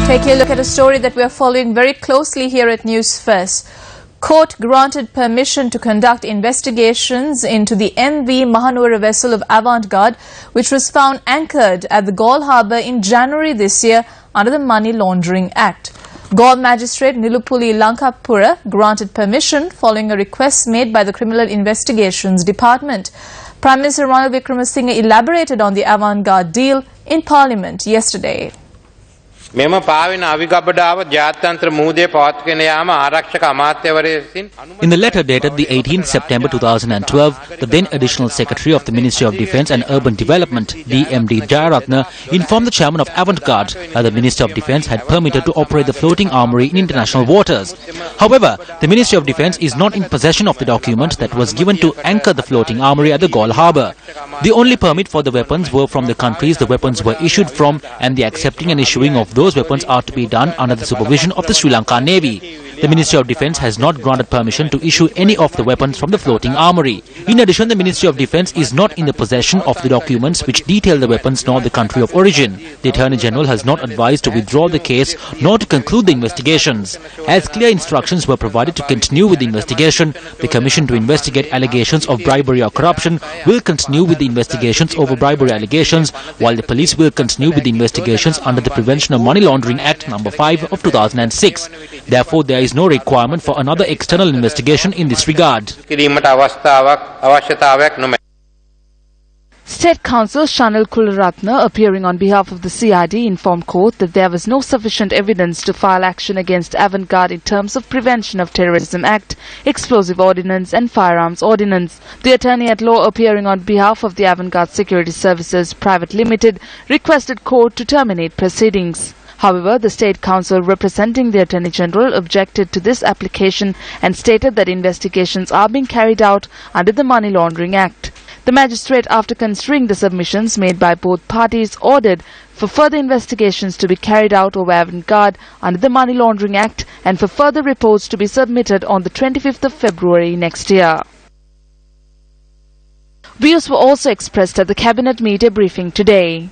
Taking a look at a story that we are following very closely here at Newsfirst. Court granted permission to conduct investigations into the MV Mahanura vessel of Avantgarde, which was found anchored at the Galle harbour in January this year under the Money Laundering Act. Galle Magistrate Nilupuli Lanka granted permission following a request made by the Criminal Investigations Department. Prime Minister Ranil Wickremesinghe elaborated on the Avantgarde deal in Parliament yesterday. මෙම පාවෙන අවිගබඩාව ජාත්‍යන්තර මුහුදේ පවත්වාගෙන යාම ආරක්ෂක අමාත්‍යවරය විසින් In the letter dated the 18th September 2012, the then Additional Secretary of the Ministry of Defence and Urban Development, DMD Jayaratne, informed the chairman of Avantgarde that the Ministry of Defence had permitted to operate the floating armoury in international waters. However, the Ministry of Defence is not in possession of the document that was given to anchor the floating armoury at the Galle harbour. The only permit for the weapons were from the countries the weapons were issued from, and the accepting and issuing of those weapons are to be done under the supervision of the Sri Lanka Navy. The Ministry of Defence has not granted permission to issue any of the weapons from the floating armoury. In addition, the Ministry of Defence is not in the possession of the documents which detail the weapons nor the country of origin. The Attorney General has not advised to withdraw the case nor to conclude the investigations. As clear instructions were provided to continue with the investigation, the Commission to investigate allegations of bribery or corruption will continue with the investigations over bribery allegations, while the police will continue with the investigations under the Prevention of Money Laundering Act No. 5 of 2006. Therefore, there is no requirement for another external investigation in this regard. State Counsel Shanil Kularatne, appearing on behalf of the CID, informed court that there was no sufficient evidence to file action against Avantgarde in terms of Prevention of Terrorism Act, Explosive Ordinance and Firearms Ordinance. The attorney at law, appearing on behalf of the Avantgarde Security Services Private Limited, requested court to terminate proceedings. However, the State Counsel representing the Attorney General objected to this application and stated that investigations are being carried out under the Money Laundering Act. The magistrate, after considering the submissions made by both parties, ordered for further investigations to be carried out over Avantgarde under the Money Laundering Act and for further reports to be submitted on the 25th of February next year. Views were also expressed at the Cabinet media briefing today.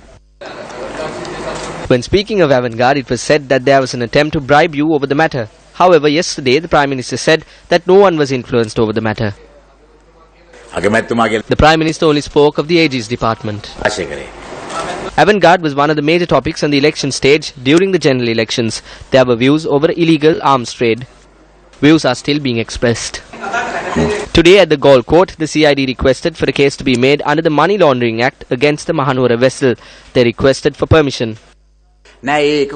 When speaking of Avantgarde, it was said that there was an attempt to bribe you over the matter. However, yesterday the Prime Minister said that no one was influenced over the matter. The Prime Minister only spoke of the AG's department. Avantgarde was one of the major topics on the election stage during the general elections. There were views over illegal arms trade. Views are still being expressed. Today at the Galle court, the CID requested for a case to be made under the Money Laundering Act against the Mahanura vessel. They requested for permission. It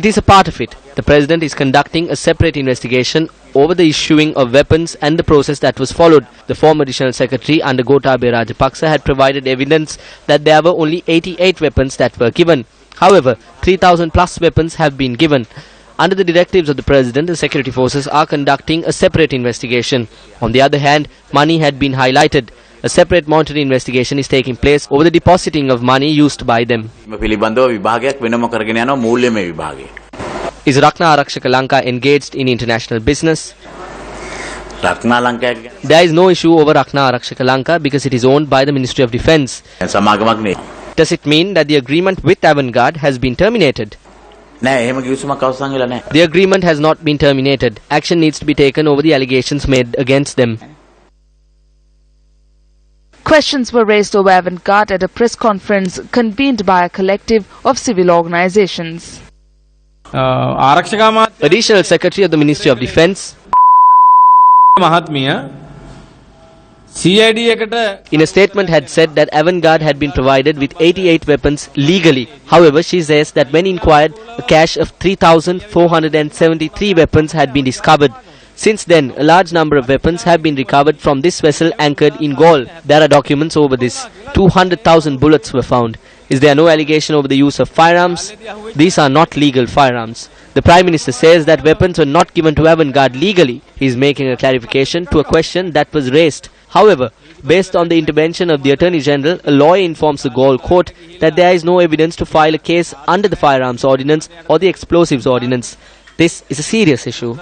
is a part of it. The President is conducting a separate investigation over the issuing of weapons and the process that was followed. The former Additional Secretary under Gotabaya Rajapaksa had provided evidence that there were only 88 weapons that were given. However, 3,000 plus weapons have been given. Under the directives of the President, the security forces are conducting a separate investigation. On the other hand, money had been highlighted. A separate monetary investigation is taking place over the depositing of money used by them. Is Rakna Arakshaka Lanka engaged in international business? There is no issue over Rakna Arakshaka Lanka because it is owned by the Ministry of Defence. Does it mean that the agreement with Avantgarde has been terminated? The agreement has not been terminated. Action needs to be taken over the allegations made against them. Questions were raised over Avantgarde at a press conference convened by a collective of civil organizations. Additional Secretary of the Ministry of Defence in a statement had said that Avantgarde had been provided with 88 weapons legally. However, she says that when inquired, a cache of 3,473 weapons had been discovered. Since then, a large number of weapons have been recovered from this vessel anchored in Galle. There are documents over this. 200,000 bullets were found. Is there no allegation over the use of firearms? These are not legal firearms. The Prime Minister says that weapons were not given to Avantgarde legally. He is making a clarification to a question that was raised. However, based on the intervention of the Attorney General, a lawyer informs the Galle court that there is no evidence to file a case under the Firearms Ordinance or the Explosives Ordinance. This is a serious issue.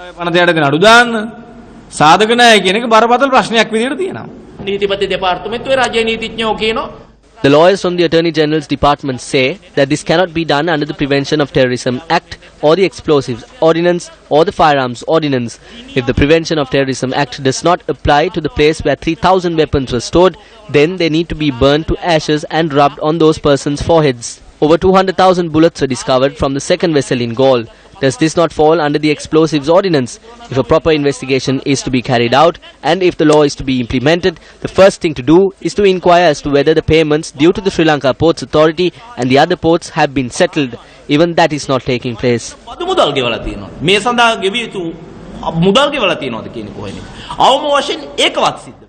The lawyers from the Attorney General's Department say that this cannot be done under the Prevention of Terrorism Act or the Explosives Ordinance or the Firearms Ordinance. If the Prevention of Terrorism Act does not apply to the place where 3,000 weapons were stored, then they need to be burned to ashes and rubbed on those persons' foreheads. Over 200,000 bullets were discovered from the second vessel in Galle. Does this not fall under the Explosives Ordinance? If a proper investigation is to be carried out and if the law is to be implemented, the first thing to do is to inquire as to whether the payments due to the Sri Lanka Ports Authority and the other ports have been settled. Even that is not taking place. මුදල් ගෙවලා තියෙනවා. මේ සඳහා ගෙවිය යුතු මුදල් ගෙවලා තියෙනවද කියන කොහෙනේ. අවම වශයෙන් ඒකවත් සිද්ධ